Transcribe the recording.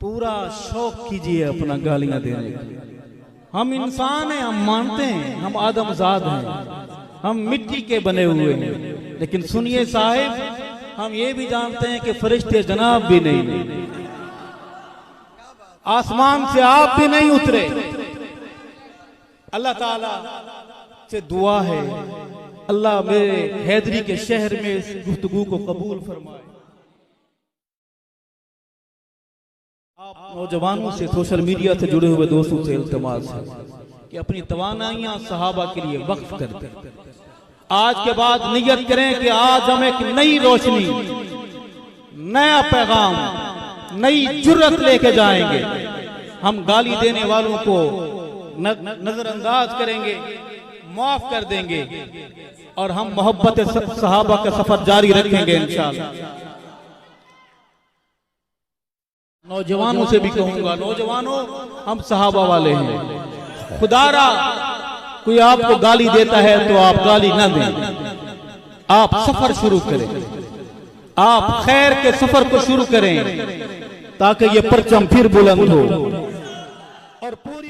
पूरा शौक कीजिए अपना गालियां देने का। हम इंसान हैं, हम मानते हैं, हम आदमजाद हैं, हम मिट्टी के बने हुए हैं। लेकिन सुनिए साहिब, हम ये भी जानते हैं कि फरिश्ते जनाब भी नहीं, आसमान से आप भी नहीं उतरे। अल्लाह ताला से दुआ है, अल्लाह मेरे हैदरी के शहर में इस गुफ्तगू को कबूल फरमाए। आप नौजवानों से, सोशल मीडिया से जुड़े हुए दोस्तों से इल्तिमास है कि अपनी तवानाइयां सहाबा के लिए वक्फ कर दें। आज के बाद नियत करें कि आज हम एक नई रोशनी, नया पैगाम, नई जुर्रत लेके जाएंगे। हम गाली देने वालों को नजरअंदाज करेंगे, माफ कर देंगे और हम मोहब्बत सहाबा का सफर जारी रखेंगे इंशाअल्लाह। नौजवानों से भी कहूंगा, नौजवानों हम सहाबा वाले हैं। खुदारा कोई आपको गाली देता है तो आप गाली ना दें, आप सफर शुरू करें, आप खैर के सफर को शुरू करें ताकि ये परचम फिर बुलंद हो और पूरी